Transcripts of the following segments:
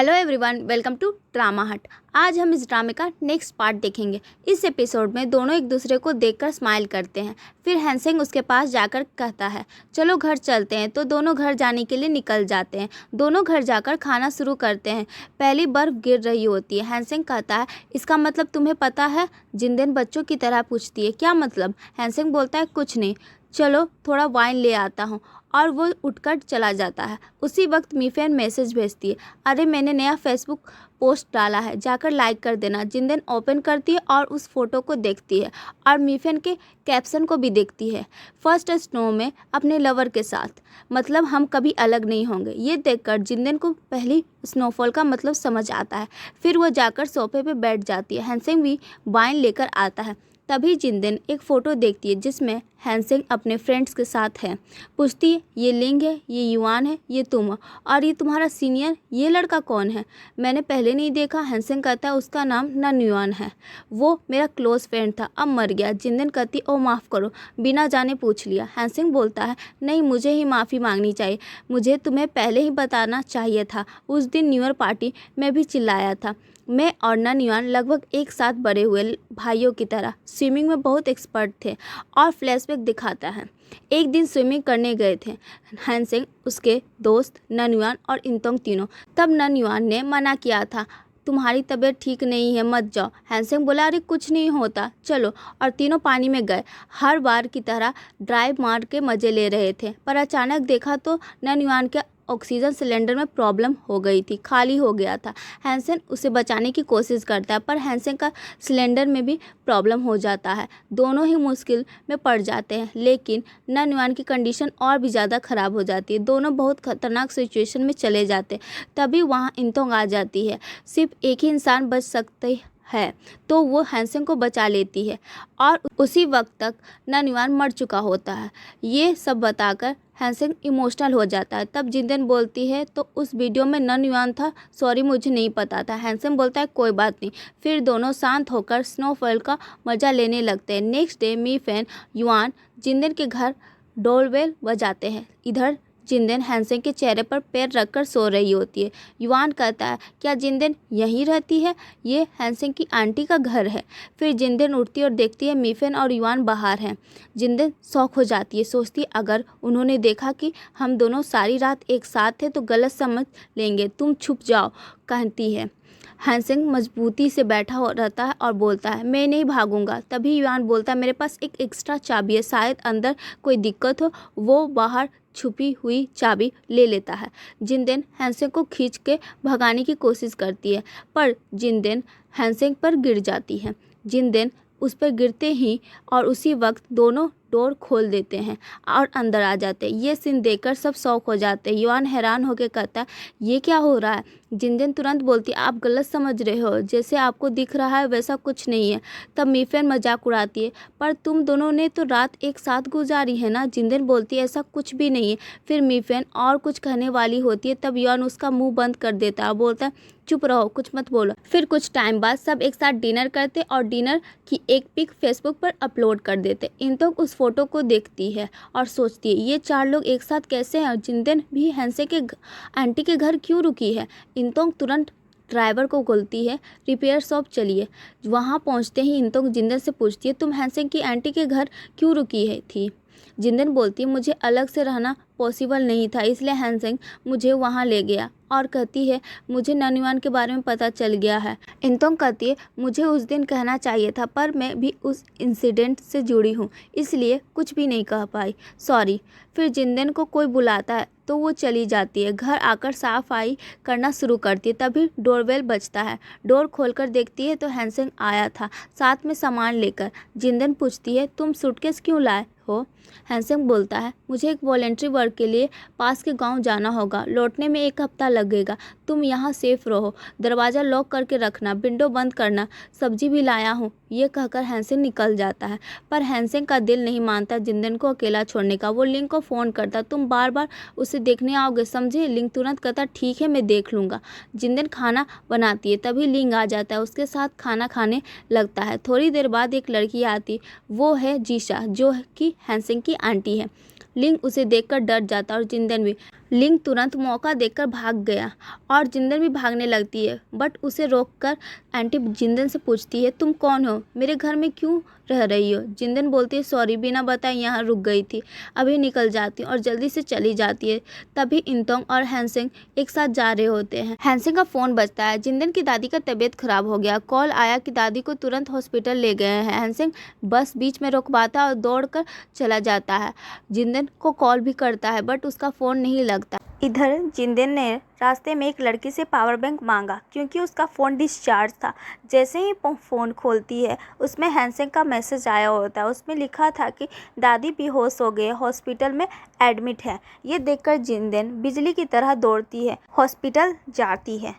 Hello everyone, welcome to Drama Hut. आज हम इस ड्रामे का नेक्स्ट पार्ट देखेंगे। इस एपिसोड में दोनों एक दूसरे को देखकर स्माइल करते हैं। फिर हैंसेंग उसके पास जाकर कहता है चलो घर चलते हैं, तो दोनों घर जाने के लिए निकल जाते हैं। दोनों घर जाकर खाना शुरू करते हैं। पहली बर्फ गिर रही होती है। हैंसेंग कहता है इसका मतलब तुम्हें पता है? जिनदेन बच्चों की तरह पूछती है क्या मतलब? हैंसेंग बोलता है कुछ नहीं, चलो थोड़ा वाइन ले आता हूँ, और वो उठकर चला जाता है। उसी वक्त मीफेन मैसेज भेजती है, अरे मैंने नया फेसबुक पोस्ट डाला है, जाकर लाइक कर देना। जिनदेन ओपन करती है और उस फोटो को देखती है और मीफेन के कैप्शन को भी देखती है, फर्स्ट स्नो में अपने लवर के साथ, मतलब हम कभी अलग नहीं होंगे। ये देखकर जिनदेन को पहली स्नोफॉल का मतलब समझ आता है। फिर वो जाकर सोफे पे बैठ जाती है। हैंसेंग भी वाइन लेकर आता है। तभी जिनदेन एक फ़ोटो देखती है जिसमें हैंसेंग अपने फ्रेंड्स के साथ है। पूछती है ये लिंग है, ये युआन है, ये तुम, और ये तुम्हारा सीनियर, ये लड़का कौन है? मैंने पहले नहीं देखा। हैंसेंग कहता है उसका नाम नन युआन है, वो मेरा क्लोज फ्रेंड था, अब मर गया। जिनदेन कहती ओ माफ़ करो, बिना जाने पूछ लिया। हैंसेंग बोलता है नहीं, मुझे ही माफ़ी मांगनी चाहिए, मुझे तुम्हें पहले ही बताना चाहिए था। उस दिन न्यू ईयर पार्टी में भी चिल्लाया था। मैं और नन युआन लगभग एक साथ बड़े हुए भाइयों की तरह, स्विमिंग में बहुत एक्सपर्ट थे। और फ्लैशबैक दिखाता है एक दिन स्विमिंग करने गए थे हैंसेंग, उसके दोस्त नन युआन और इंतोंग तीनों। तब नन युआन ने मना किया था, तुम्हारी तबीयत ठीक नहीं है, मत जाओ। हैंसेंग बोला अरे कुछ नहीं होता, चलो। और तीनों पानी में गए, हर बार की तरह ड्राइव मार के मज़े ले रहे थे। पर अचानक देखा तो नन युआन के ऑक्सीजन सिलेंडर में प्रॉब्लम हो गई थी, खाली हो गया था। हैंसेन उसे बचाने की कोशिश करता है, पर हैंसेन का सिलेंडर में भी प्रॉब्लम हो जाता है। दोनों ही मुश्किल में पड़ जाते हैं, लेकिन नन युआन की कंडीशन और भी ज़्यादा ख़राब हो जाती है। दोनों बहुत खतरनाक सिचुएशन में चले जाते हैं। तभी वहाँ इंतोंग आ जाती है। सिर्फ एक ही इंसान बच सकते है, तो वो हैंसेंग को बचा लेती है, और उसी वक्त तक नन युआन मर चुका होता है। ये सब बताकर हैंसेंग इमोशनल हो जाता है। तब जिनदेन बोलती है तो उस वीडियो में नन युआन था, सॉरी मुझे नहीं पता था। हैंसेंग बोलता है कोई बात नहीं। फिर दोनों शांत होकर स्नोफॉल का मज़ा लेने लगते हैं। नेक्स्ट डे मीफेन युआन जिनदेन के घर डोरबेल बजाते हैं। इधर जिनदेन हैंसेंग के चेहरे पर पैर रखकर सो रही होती है। युआन कहता है क्या जिनदेन यहीं रहती है? ये हैंसेंग की आंटी का घर है। फिर जिनदेन उठती है और देखती है मीफेन और युआन बाहर हैं। जिनदेन शॉक हो जाती है, सोचती है अगर उन्होंने देखा कि हम दोनों सारी रात एक साथ थे तो गलत समझ लेंगे, तुम छुप जाओ, कहती है। हैंसेंग मजबूती से बैठा हो रहता है और बोलता है मैं नहीं भागूंगा। तभी युआन बोलता है मेरे पास एक एक्स्ट्रा चाबी है, शायद अंदर कोई दिक्कत हो। वो बाहर छुपी हुई चाबी ले लेता है। जिनदेन हैंसेंग को खींच के भगाने की कोशिश करती है, पर जिनदेन हैंसेंग पर गिर जाती है। जिनदेन उस पर गिरते ही और उसी वक्त दोनों डोर खोल देते हैं और अंदर आ जाते हैं। ये सीन देखकर सब शौक हो जाते हैं। युआन हैरान होकर कहता है ये क्या हो रहा है? जिनदेन तुरंत बोलती है आप गलत समझ रहे हो, जैसे आपको दिख रहा है वैसा कुछ नहीं है। तब मीफेन मजाक उड़ाती है, पर तुम दोनों ने तो रात एक साथ गुजारी है ना। जिनदेन बोलती है ऐसा कुछ भी नहीं है। फिर मीफेन और कुछ कहने वाली होती है, तब युआन उसका मुंह बंद कर देता है, बोलता है चुप रहो, कुछ मत बोलो। फिर कुछ टाइम बाद सब एक साथ डिनर करते और डिनर की एक पिक फेसबुक पर अपलोड कर देते। इंतोंग उस फोटो को देखती है और सोचती है ये चार लोग एक साथ कैसे हैं, और जिनदेन भी हैंसे के आंटी के घर क्यों रुकी है। इंतोंग तुरंत ड्राइवर को बोलती है रिपेयर शॉप चलिए। वहाँ पहुँचते ही इंतोंग जिनदेन से पूछती है तुम हैंसे की आंटी के घर क्यों रुकी है थी? जिनदेन बोलती है मुझे अलग से रहना पॉसिबल नहीं था, इसलिए हैंसेंग मुझे वहाँ ले गया। और कहती है मुझे नन युआन के बारे में पता चल गया है। इंतोंग कहती है मुझे उस दिन कहना चाहिए था, पर मैं भी उस इंसिडेंट से जुड़ी हूँ, इसलिए कुछ भी नहीं कह पाई, सॉरी। फिर जिनदेन को कोई बुलाता है तो वो चली जाती है। घर आकर सफाई करना शुरू करती है। तभी डोरबेल बजता है। डोर खोलकर देखती है तो हैंसेंग आया था, साथ में सामान लेकर। जिनदेन पूछती है तुम सूटकेस क्यों लाए हो? हैंसेंग बोलता है मुझे एक वॉलेंट्री वर्क के लिए पास के गांव जाना होगा, लौटने में एक हफ्ता लगेगा, तुम यहाँ सेफ रहो, दरवाज़ा लॉक करके रखना, विंडो बंद करना, सब्जी भी लाया हूँ। ये कहकर हैंसेंग निकल जाता है, पर हैंसेंग का दिल नहीं मानता जिनदेन को अकेला छोड़ने का। वो लिंग को फ़ोन करता तुम बार बार उसे देखने आओगे समझे? लिंग तुरंत कहता ठीक है मैं देख लूँगा। जिनदेन खाना बनाती है, तभी लिंग आ जाता है, उसके साथ खाना खाने लगता है। थोड़ी देर बाद एक लड़की आती, वो है जीशा, जो कि हैंसेंग की आंटी है। लिंग उसे देखकर डर जाता और जिंदन भी। लिंग तुरंत मौका देखकर भाग गया और जिंदन भी भागने लगती है, बट उसे रोककर आंटी जिंदन से पूछती है, तुम कौन हो, मेरे घर में क्यों रह रही हो। जिंदन बोलती है, सॉरी, बिना बताए यहाँ रुक गई थी, अभी निकल जाती हूँ, और जल्दी से चली जाती है। तभी इंतोंग और हैंसिंग एक साथ जा रहे होते हैं। हैंसिंग का फ़ोन बजता है। जिंदन की दादी का तबीयत खराब हो गया। कॉल आया कि दादी को तुरंत हॉस्पिटल ले गए हैं। हैंसिंग बस बीच में रुकवाता और दौड़कर चला जाता है। जिंदन को कॉल भी करता है, बट उसका फ़ोन नहीं लगता। इधर जिंदन ने रास्ते में एक लड़की से पावर बैंक मांगा क्योंकि उसका फ़ोन डिस्चार्ज था। जैसे ही फ़ोन खोलती है, उसमें हैंसिंग का मैसेज आया होता है। उसमें लिखा था कि दादी बेहोश हो गए, हॉस्पिटल में एडमिट है। ये देखकर जिंदन बिजली की तरह दौड़ती है, हॉस्पिटल जाती है।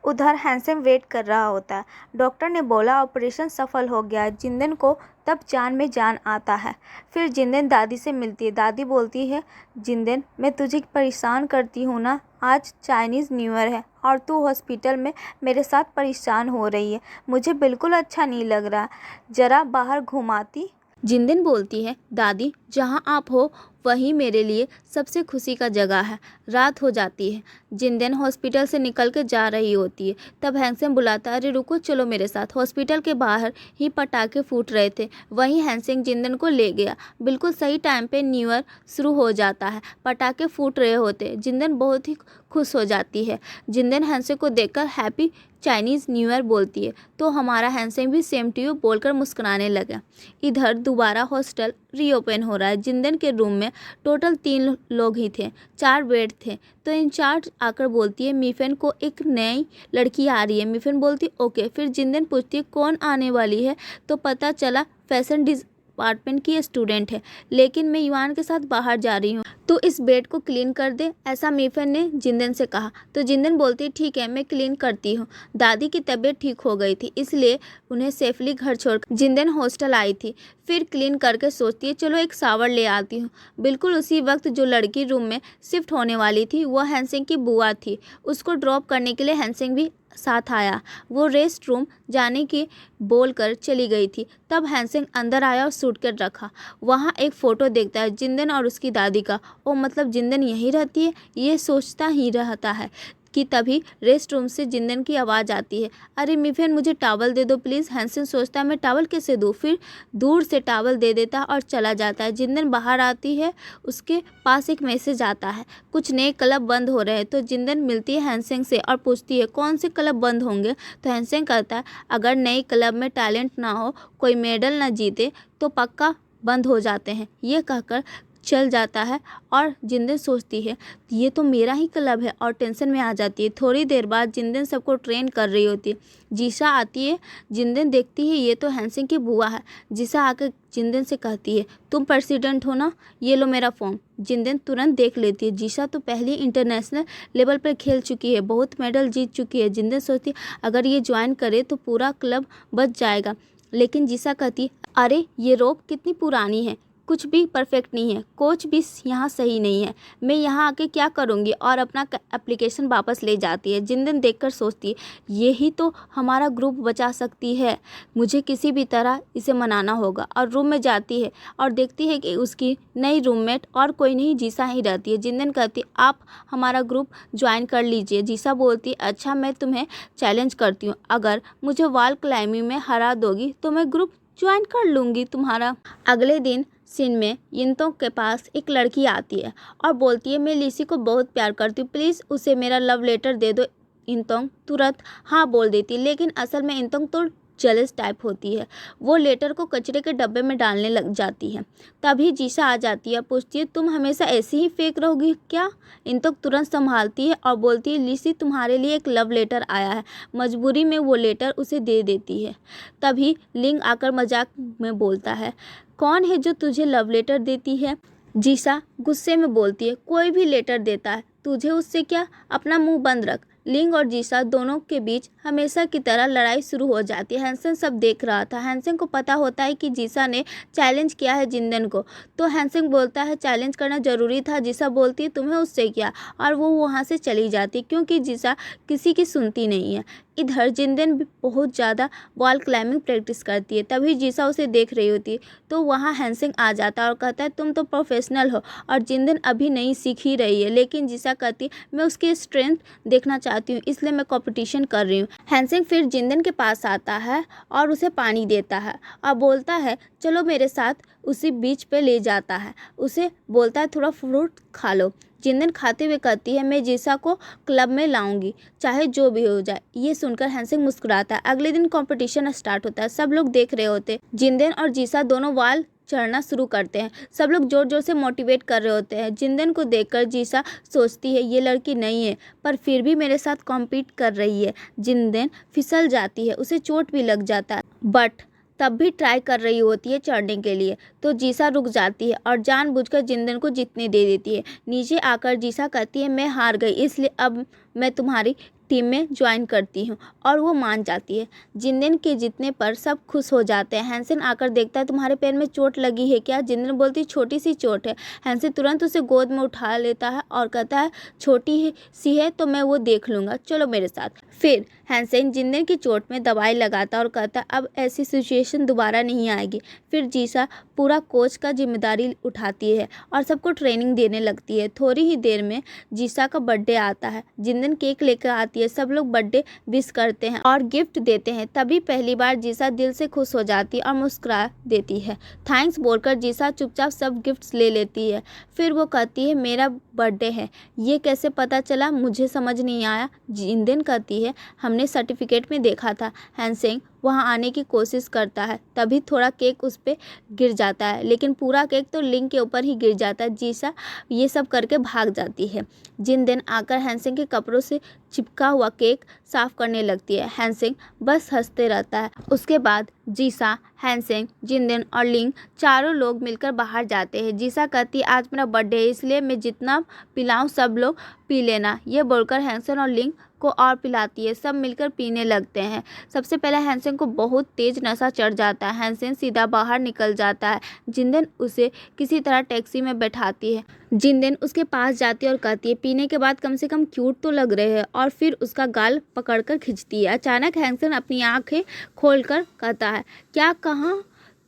उधर हैंसिंग वेट कर रहा होता है। डॉक्टर ने बोला ऑपरेशन सफल हो गया। जिंदन को तब जान में जान आता है। फिर जिंदन दादी से मिलती है। दादी बोलती है, जिंदन, मैं तुझे परेशान करती हूँ ना, आज चाइनीज़ न्यू ईयर है और तू हॉस्पिटल में मेरे साथ परेशान हो रही है, मुझे बिल्कुल अच्छा नहीं लग रहा, ज़रा बाहर घुमाती। जिंदन बोलती है, दादी, जहाँ आप हो वही मेरे लिए सबसे खुशी का जगह है। रात हो जाती है। जिंदन हॉस्पिटल से निकल के जा रही होती है। तब हैंसिंग बुलाता, अरे रुको, चलो मेरे साथ। हॉस्पिटल के बाहर ही पटाखे फूट रहे थे। वहीं हैंसिंग जिंदन को ले गया। बिल्कुल सही टाइम पे न्यू ईयर शुरू हो जाता है। पटाखे फूट रहे होते। जिंदन बहुत ही खुश हो जाती है। जिंदन हैंसिंग को देखकर हैप्पी चाइनीज़ न्यू ईयर बोलती है, तो हमारा हैंसिंग भी सेम टू यू बोलकर मुस्कुराने लगा। इधर दोबारा हॉस्टल रीओपन हो रहा है। जिंदन के रूम में टोटल 3 लोग ही थे, 4 बेड थे। तो इंचार्ज आकर बोलती है, मिफेन को एक नई लड़की आ रही है। मिफेन बोलती है, ओके। फिर जिंदन पूछती है, कौन आने वाली है, तो पता चला फैशन डिपार्टमेंट की स्टूडेंट है, लेकिन मैं युआन के साथ बाहर जा रही हूँ, तो इस बेड को क्लीन कर दे, ऐसा मिफेन ने जिंदन से कहा। तो जिंदन बोलती है, ठीक है, मैं क्लीन करती हूँ। दादी की तबीयत ठीक हो गई थी, इसलिए उन्हें सेफली घर छोड़कर जिंदन हॉस्टल आई थी। फिर क्लीन करके सोचती है, चलो एक शावर ले आती हूँ। बिल्कुल उसी वक्त जो लड़की रूम में शिफ्ट होने वाली थी वह हैंसिंग की बुआ थी। उसको ड्रॉप करने के लिए हैंसिंग भी साथ आया। वो रेस्ट रूम जाने की बोलकर चली गई थी। तब हैंसिंग अंदर आया और सूटकेस रखा। वहाँ एक फ़ोटो देखता है जिंदन और उसकी दादी का। ओ, मतलब जिंदन यहीं रहती है, ये सोचता ही रहता है कि तभी रेस्ट रूम से जिंदन की आवाज़ आती है, अरे मिफेन, मुझे टॉवल दे दो प्लीज़। हैंसिंग सोचता है, मैं टॉवल कैसे दूँ। फिर दूर से टॉवल दे देता और चला जाता है। जिंदन बाहर आती है, उसके पास एक मैसेज आता है, कुछ नए क्लब बंद हो रहे हैं। तो जिंदन मिलती है हैंसिंग से और पूछती है, कौन से क्लब बंद होंगे। तो हैंसिंग कहता है, अगर नए क्लब में टैलेंट ना हो, कोई मेडल ना जीते, तो पक्का बंद हो जाते हैं। ये कहकर चल जाता है और जिंदन सोचती है, ये तो मेरा ही क्लब है, और टेंशन में आ जाती है। थोड़ी देर बाद जिंदन सबको ट्रेन कर रही होती है। जीसा आती है। जिंदन देखती है ये तो हैंसिंग की बुआ है। जीसा आकर जिंदन से कहती है, तुम प्रेसिडेंट हो ना, ये लो मेरा फॉर्म। जिंदन तुरंत देख लेती है। जीसा तो पहले इंटरनेशनल लेवल पर खेल चुकी है, बहुत मेडल जीत चुकी है। जिंदन सोचती है, अगर ये ज्वाइन करे तो पूरा क्लब बच जाएगा। लेकिन जीसा कहती, अरे ये रोप कितनी पुरानी है, कुछ भी परफेक्ट नहीं है, कोच भी यहाँ सही नहीं है, मैं यहाँ आके क्या करूँगी, और अपना एप्लीकेशन वापस ले जाती है। जिंदन देखकर सोचती है, यही तो हमारा ग्रुप बचा सकती है, मुझे किसी भी तरह इसे मनाना होगा। और रूम में जाती है और देखती है कि उसकी नई रूममेट और कोई नहीं, जीसा ही रहती है। जिंदन कहती, आप हमारा ग्रुप ज्वाइन कर लीजिए। जीसा बोलती, अच्छा, मैं तुम्हें चैलेंज करती हूँ, अगर मुझे वॉल क्लाइंबिंग में हरा दोगी तो मैं ग्रुप ज्वाइन कर लूँगी तुम्हारा। अगले दिन सीन में यिंतों के पास एक लड़की आती है और बोलती है, मैं लिसी को बहुत प्यार करती हूँ, प्लीज़ उसे मेरा लव लेटर दे दो। यिंतों तुरंत हाँ बोल देती, लेकिन असल में यिंतों तो जेलस टाइप होती है। वो लेटर को कचरे के डब्बे में डालने लग जाती है। तभी जीसा आ जाती है, पूछती है, तुम हमेशा ऐसे ही फेंक रहोगी क्या। यिंतों तुरंत संभालती है और बोलती है, लिसी, तुम्हारे लिए एक लव लेटर आया है। मजबूरी में वो लेटर उसे दे देती है। तभी लिंग आकर मजाक में बोलता है, कौन है जो तुझे लव लेटर देती है। जीसा गुस्से में बोलती है, कोई भी लेटर देता है, तुझे उससे क्या, अपना मुंह बंद रख। लिंग और जीसा दोनों के बीच हमेशा की तरह लड़ाई शुरू हो जाती है। हैंसेन सब देख रहा था। हैंसेन को पता होता है कि जीसा ने चैलेंज किया है जिंदन को, तो हैंसेन बोलता है चैलेंज करना ज़रूरी था। जीसा बोलती है तुम्हें उससे क्या, और वो वहाँ से चली जाती क्योंकि जीसा किसी की सुनती नहीं है। इधर जिंदन भी बहुत ज़्यादा वॉल क्लाइंबिंग प्रैक्टिस करती है। तभी जीसा उसे देख रही होती है, तो वहाँ हैंसेन आ जाता है और कहता है तुम तो प्रोफेशनल हो और जिंदन अभी नहीं सीख ही रही है। लेकिन जीसा कहती है मैं उसकी स्ट्रेंथ देखना चाहती हूँ, इसलिए मैं कंपटीशन कर रही हूँ। हैंसेन फिर जिंदन के पास आता है और उसे पानी देता है और बोलता है चलो मेरे साथ। उसी बीच पे ले जाता है, उसे बोलता है थोड़ा फ्रूट खा लो। जिंदन खाते हुए कहती है मैं जीसा को क्लब में लाऊंगी चाहे जो भी हो जाए। ये सुनकर हैंसेन मुस्कुराता है। अगले दिन कंपटीशन स्टार्ट होता है। सब लोग देख रहे होते हैं। जिंदन और जीसा दोनों वाल चढ़ना शुरू करते हैं। सब लोग जोर जोर से मोटिवेट कर रहे होते हैं। जिंदन को देखकर जीसा सोचती है ये लड़की नहीं है पर फिर भी मेरे साथ कॉम्पीट कर रही है। जिंदन फिसल जाती है, उसे चोट भी लग जाता है बट तब भी ट्राई कर रही होती है चढ़ने के लिए, तो जीसा रुक जाती है और जानबूझकर जिंदन को जीतने दे देती है। नीचे आकर जीसा कहती है मैं हार गई, इसलिए अब मैं तुम्हारी टीम में ज्वाइन करती हूँ, और वो मान जाती है। जिंदन के जीतने पर सब खुश हो जाते हैं। हैंसेन आकर देखता है तुम्हारे पैर में चोट लगी है क्या। जिंदन बोलती छोटी सी चोट है। हैंसेन तुरंत उसे गोद में उठा लेता है और कहता है छोटी सी है तो मैं वो देख लूँगा, चलो मेरे साथ। फिर हैंसेन जिंदन की चोट में दवाई लगाता और कहता अब ऐसी सिचुएशन दोबारा नहीं आएगी। फिर जीसा पूरा कोच का जिम्मेदारी उठाती है और सबको ट्रेनिंग देने लगती है। थोड़ी ही देर में जीसा का बर्थडे आता है। जिंदन केक लेकर आती है। सब लोग बर्थडे विश करते हैं और गिफ्ट देते हैं। तभी पहली बार जीसा दिल से खुश हो जाती है और मुस्कुरा देती है। थैंक्स बोलकर जीसा चुपचाप सब गिफ्ट्स ले लेती है। फिर वो कहती है मेरा बर्थडे है, ये कैसे पता चला, मुझे समझ नहीं आया। जिंदन कहती है हमने सर्टिफिकेट में देखा था। हैंसेन वहाँ आने की कोशिश करता है, तभी थोड़ा केक उस पर गिर जाता है, लेकिन पूरा केक तो लिंग के ऊपर ही गिर जाता है। जीसा ये सब करके भाग जाती है। जिंदन आकर हैंसेन के कपड़ों से चिपका हुआ केक साफ करने लगती है। हैंसेन बस हंसते रहता है। उसके बाद जीसा, हैंसेन, जिंदन और लिंग चारों लोग मिलकर बाहर जाते हैं। जीसा कहती है आज मेरा बर्थडे है, इसलिए मैं जितना पिलाऊं सब लोग पी लेना। ये बोलकर हैंसेन और लिंग को और पिलाती है। सब मिलकर पीने लगते हैं। सबसे पहले हैंसेन को बहुत तेज नशा चढ़ जाता है। हैंसेन सीधा बाहर निकल जाता है। जिंदन उसे किसी तरह टैक्सी में बैठाती है। जिंदन उसके पास जाती है और कहती है पीने के बाद कम से कम क्यूट तो लग रहे हैं, और फिर उसका गाल पकड़कर खींचती है। अचानक हैंसेन अपनी आंखें खोलकर कहता है क्या कहा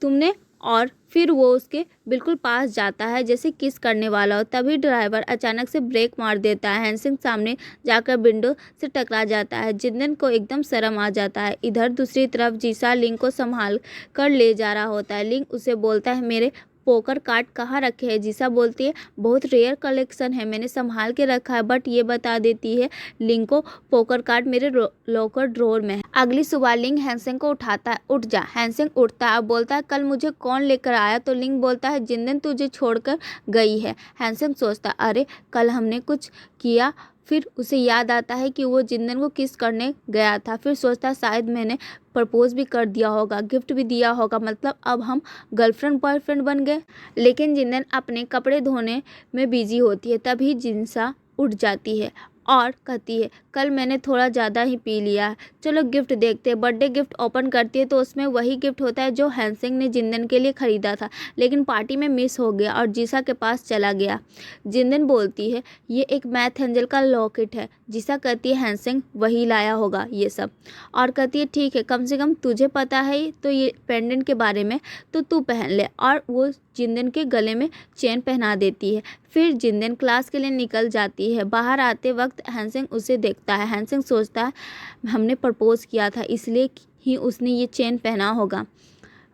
तुमने, और फिर वो उसके बिल्कुल पास जाता है जैसे किस करने वाला हो। तभी ड्राइवर अचानक से ब्रेक मार देता है। हैंसेन सामने जाकर विंडो से टकरा जाता है। जिंदन को एकदम शर्म आ जाता है। इधर दूसरी तरफ जीसा लिंग को संभाल कर ले जा रहा होता है। लिंग उसे बोलता है मेरे पोकर कार्ड कहाँ रखे हैं। जीसा बोलती है बहुत रेयर कलेक्शन है, मैंने संभाल के रखा है, बट ये बता देती है लिंग को पोकर कार्ड मेरे लॉकर ड्रॉर में है। अगली सुबह लिंग हैंसेन को उठाता है, उठ जा। हैंसेन उठता है और बोलता है कल मुझे कौन लेकर आया, तो लिंग बोलता है जिंदन तुझे छोड़कर गई है। हैंसेन सोचता है अरे कल हमने कुछ किया, फिर उसे याद आता है कि वो जिंदन को किस करने गया था। फिर सोचता है शायद मैंने प्रपोज भी कर दिया होगा, गिफ्ट भी दिया होगा, मतलब अब हम गर्लफ्रेंड बॉयफ्रेंड बन गए। लेकिन जिंदन अपने कपड़े धोने में बिजी होती है। तभी जिनसा उठ जाती है और कहती है कल मैंने थोड़ा ज़्यादा ही पी लिया है, चलो गिफ्ट देखते हैं। बर्थडे गिफ्ट ओपन करती है तो उसमें वही गिफ्ट होता है जो हैंसेन ने जिंदन के लिए ख़रीदा था, लेकिन पार्टी में मिस हो गया और जीसा के पास चला गया। जिंदन बोलती है ये एक मैथ एंजल का लॉकेट है। जीसा कहती है हैंसेन वही लाया होगा ये सब, और कहती है ठीक है कम से कम तुझे पता है तो ये पेंडेंट के बारे में, तो तू पहन ले, और वो जिंदन के गले में चेन पहना देती है। फिर जिंदन क्लास के लिए निकल जाती है। बाहर आते वक्त हैंसेन उसे देखता है। हैंसेन सोचता है हमने प्रपोज किया था इसलिए ही उसने ये चेन पहना होगा।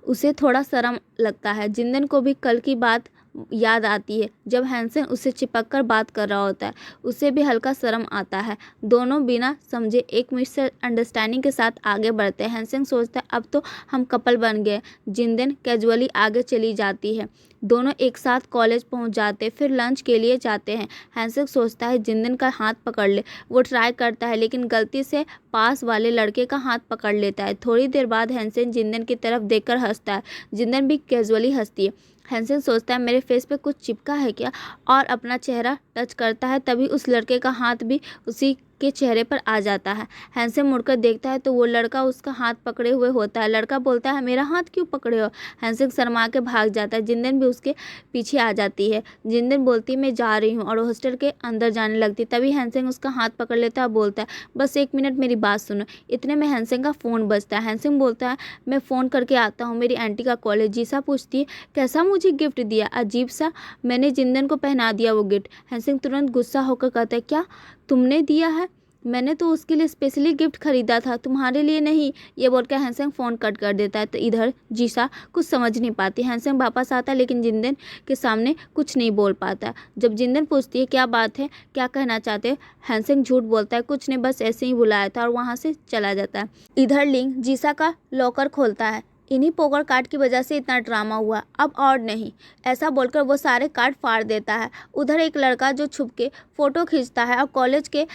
उसे थोड़ा शर्म लगता है। जिंदन को भी कल की बात याद आती है जब हैंसेन उससे चिपक कर बात कर रहा होता है। उसे भी हल्का शर्म आता है। दोनों बिना समझे एक मिसअंडरस्टैंडिंग के साथ आगे बढ़ते हैं। हैंसेन सोचता है अब तो हम कपल बन गए। जिंदन कैजुअली आगे चली जाती है। दोनों एक साथ कॉलेज पहुंच जाते हैं। फिर लंच के लिए जाते हैं। हैंसेन सोचता है जिंदन का हाथ पकड़ ले। वो ट्राई करता है लेकिन गलती से पास वाले लड़के का हाथ पकड़ लेता है। थोड़ी देर बाद हैंसेन जिंदन की तरफ देखकर हंसता है। जिंदन भी कैजुअली हंसती है। हैंसेन सोचता है मेरे फेस पे कुछ चिपका है क्या, और अपना चेहरा टच करता है। तभी उस लड़के का हाथ भी उसी के चेहरे पर आ जाता है। हैंसेन मुड़कर देखता है तो वो लड़का उसका हाथ पकड़े हुए होता है। लड़का बोलता है, मेरा हाथ क्यों पकड़े हो? हैंसेन शर्मा के भाग जाता है। जिंदन भी उसके पीछे आ जाती है। जिंदन बोलती है, मैं जा रही हूँ, और हॉस्टल के अंदर जाने लगती। तभी हैंसेन उसका हाथ पकड़ लेता है, बोलता है, बस 1 मिनट मेरी बात सुनो। इतने में हैंसेन का फ़ोन बजता है। हैंसेन बोलता है, मैं फ़ोन करके आता हूँ, मेरी आंटी का कॉल है। जीसा पूछती है, कैसा मुझे गिफ्ट दिया? अजीब सा, मैंने जिंदन को पहना दिया वो गिफ्ट। हैंसेन तुरंत गुस्सा होकर कहता है, क्या तुमने दिया है? मैंने तो उसके लिए स्पेशली गिफ्ट खरीदा था, तुम्हारे लिए नहीं। ये बोलकर हैंसेन फ़ोन कट कर देता है। तो इधर जीसा कुछ समझ नहीं पाती। हैंसेन वापस आता है लेकिन जिंदन के सामने कुछ नहीं बोल पाता। जब जिंदन पूछती है, क्या बात है, क्या कहना चाहते हैं, हैंसेन झूठ बोलता है, कुछ नहीं, बस ऐसे ही बुलाया था, और वहाँ से चला जाता है। इधर लिंग जीसा का लॉकर खोलता है। इन्हीं पोकर कार्ड की वजह से इतना ड्रामा हुआ, अब और नहीं, ऐसा बोलकर वो सारे कार्ड फाड़ देता है। उधर एक लड़का जो छुप के फ़ोटो खींचता है और कॉलेज के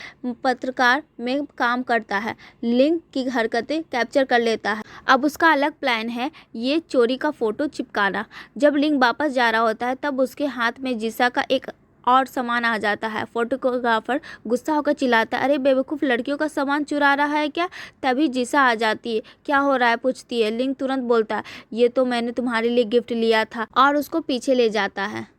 पत्रकार में काम करता है, लिंग की हरकतें कैप्चर कर लेता है। अब उसका अलग प्लान है, ये चोरी का फ़ोटो चिपकाना। जब लिंग वापस जा रहा होता है तब उसके हाथ में जीसा का एक और सामान आ जाता है। फोटोग्राफर गुस्सा होकर चिल्लाता है, अरे बेवकूफ़, लड़कियों का सामान चुरा रहा है क्या? तभी जीसा आ जाती है। क्या हो रहा है पूछती है। लिंग तुरंत बोलता है, ये तो मैंने तुम्हारे लिए गिफ्ट लिया था, और उसको पीछे ले जाता है।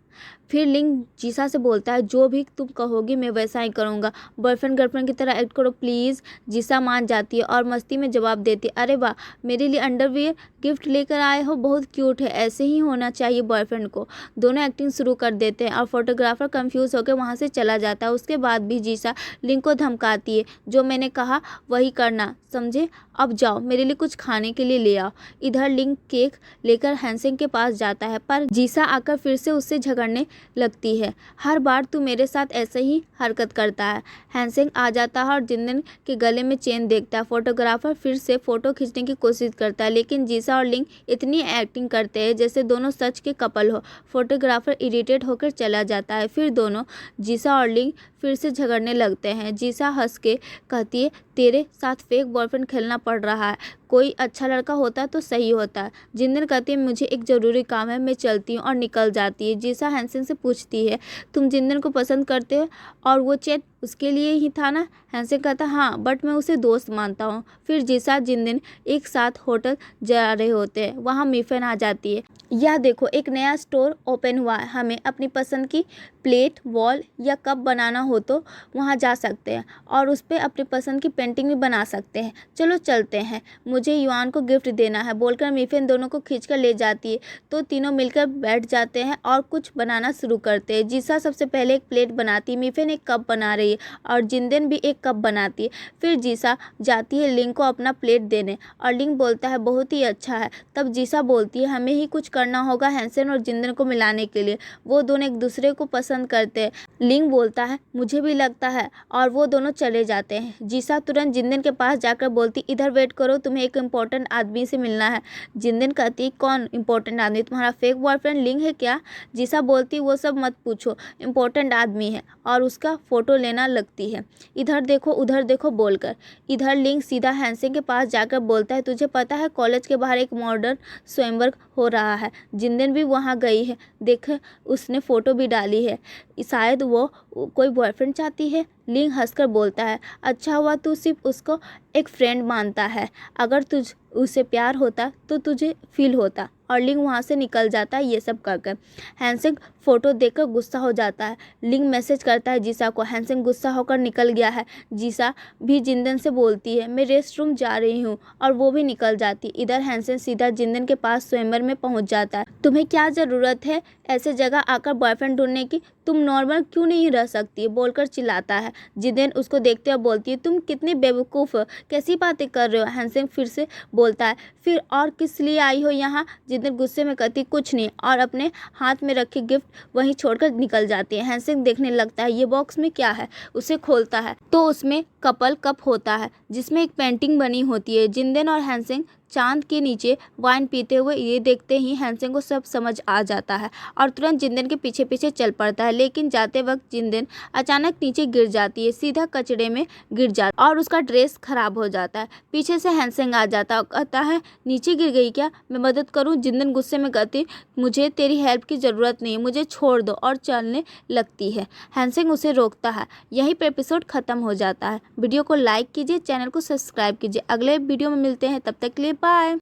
फिर लिंग जीसा से बोलता है, जो भी तुम कहोगी मैं वैसा ही करूँगा, बॉयफ्रेंड गर्लफ्रेंड की तरह एक्ट करो प्लीज़। जीसा मान जाती है और मस्ती में जवाब देती है, अरे वाह, मेरे लिए अंडरवियर गिफ्ट लेकर आए हो, बहुत क्यूट है, ऐसे ही होना चाहिए बॉयफ्रेंड को। दोनों एक्टिंग शुरू कर देते हैं और फोटोग्राफर कंफ्यूज होकर वहाँ से चला जाता है। उसके बाद भी जीसा लिंग को धमकाती है, जो मैंने कहा वही करना, समझे? अब जाओ, मेरे लिए कुछ खाने के लिए ले आओ। इधर लिंग केक लेकर हैंसेन के पास जाता है, पर जीसा आकर फिर से उससे झगड़ने लगती है। हर बार तू मेरे साथ ऐसे ही हरकत करता है। हैंसेन आ जाता है और जिंदन के गले में चेन देखता है। फोटोग्राफर फिर से फ़ोटो खींचने की कोशिश करता है, लेकिन जीसा और लिंग इतनी एक्टिंग करते हैं जैसे दोनों सच के कपल हो। फोटोग्राफर इरिटेट होकर चला जाता है। फिर दोनों जीसा और लिंग फिर से झगड़ने लगते हैं। जीसा हंस के कहती है, तेरे साथ फेक बॉयफ्रेंड खेलना पड़ रहा है, कोई अच्छा लड़का होता तो सही होता है। जिंदन कहती है, मुझे एक ज़रूरी काम है, मैं चलती हूँ, और निकल जाती है। जीसा हैंसेन से पूछती है, तुम जिंदन को पसंद करते हो और वो चैट उसके लिए ही था ना? हैंसेन कहता, हाँ, बट मैं उसे दोस्त मानता हूँ। फिर जीसा जिंदन एक साथ होटल जा रहे होते हैं, वहाँ मीफेन आ जाती है। यह देखो, एक नया स्टोर ओपन हुआ है, हमें अपनी पसंद की प्लेट, वॉल या कप बनाना हो तो वहाँ जा सकते हैं, और उस पर अपनी पसंद की पेंटिंग भी बना सकते हैं। चलो चलते हैं, मुझे युआन को गिफ्ट देना है, बोलकर मीफेन दोनों को खींचकर ले जाती है। तो तीनों मिलकर बैठ जाते हैं और कुछ बनाना शुरू करते हैं। जीसा सबसे पहले एक प्लेट बनाती है, मीफेन एक कप बना रही है, और जिंदन भी एक कप बनाती है। फिर जीसा जाती है लिंग को अपना प्लेट देने, और लिंग बोलता है, बहुत ही अच्छा है। तब जीसा बोलती है, हमें ही कुछ करना होगा हैंसेन और जिंदन को मिलाने के लिए, वो दोनों एक दूसरे को पसंद करते हैं। लिंग बोलता है, मुझे भी लगता है, और वो दोनों चले जाते हैं। जीसा तुरंत जिंदन के पास जाकर बोलती, इधर वेट करो, तुम्हें एक इम्पोर्टेंट आदमी से मिलना है। जिंदन कहती, कौन इम्पोर्टेंट आदमी? तुम्हारा फेक बॉयफ्रेंड लिंग है क्या? जीसा बोलती, वो सब मत पूछो, इम्पोर्टेंट आदमी है, और उसका फ़ोटो लेना लगती है, इधर देखो उधर देखो बोलकर। इधर लिंग सीधा हैंसेन के पास जाकर बोलता है, तुझे पता है कॉलेज के बाहर एक मॉडर्न स्वयंवर हो रहा है, जिंदन भी वहाँ गई है, देख उसने फ़ोटो भी डाली है, शायद वो कोई बॉयफ्रेंड चाहती है। लिंग हंसकर बोलता है, अच्छा हुआ तू सिर्फ उसको एक फ्रेंड मानता है, अगर तुझ उसे प्यार होता तो तुझे फील होता। और लिंग वहाँ से निकल जाता है। ये सब कहकर हैंसेन फ़ोटो देखकर गुस्सा हो जाता है। लिंग मैसेज करता है जीसा को, हैंसेन गुस्सा होकर निकल गया है। जीसा भी जिंदन से बोलती है, मैं रेस्ट रूम जा रही हूँ, और वो भी निकल जाती। इधर हैंसेन सीधा जिंदन के पास स्वयंवर में पहुँच जाता है। तुम्हें क्या ज़रूरत है ऐसे जगह आकर बॉयफ्रेंड ढूंढने की, तुम नॉर्मल क्यों नहीं रह सकती, बोलकर चिल्लाता है। जिंदन उसको देखते हुए बोलती है, तुम कितनी बेवकूफ़, कैसी बातें कर रहे हो? हैंसेन फिर से बोलता है, फिर और किस लिए आई हो यहाँ? जिंदन गुस्से में कहती, कुछ नहीं, और अपने हाथ में रखे गिफ्ट वहीं छोड़कर निकल जाती है। हैंसेन देखने लगता है, ये बॉक्स में क्या है? उसे खोलता है तो उसमें कपल कप होता है, जिसमें एक पेंटिंग बनी होती है। जिंदन और हैंसेन चांद के नीचे वाइन पीते हुए। ये देखते ही हैंसेंग को सब समझ आ जाता है और तुरंत जिंदन के पीछे पीछे चल पड़ता है, लेकिन जाते वक्त जिंदन अचानक नीचे गिर जाती है, सीधा कचड़े में गिर जाता और उसका ड्रेस खराब हो जाता है। पीछे से हैंसेंग आ जाता और कहता है नीचे गिर गई क्या, मैं मदद करूं। जिंदन गुस्से में कहती मुझे तेरी हेल्प की ज़रूरत नहीं, मुझे छोड़ दो, और चलने लगती है। हैंसेंग उसे रोकता है। यहीं पर एपिसोड ख़त्म हो जाता है। वीडियो को लाइक कीजिए, चैनल को सब्सक्राइब कीजिए। अगले वीडियो में मिलते हैं, तब तक के लिए बाय।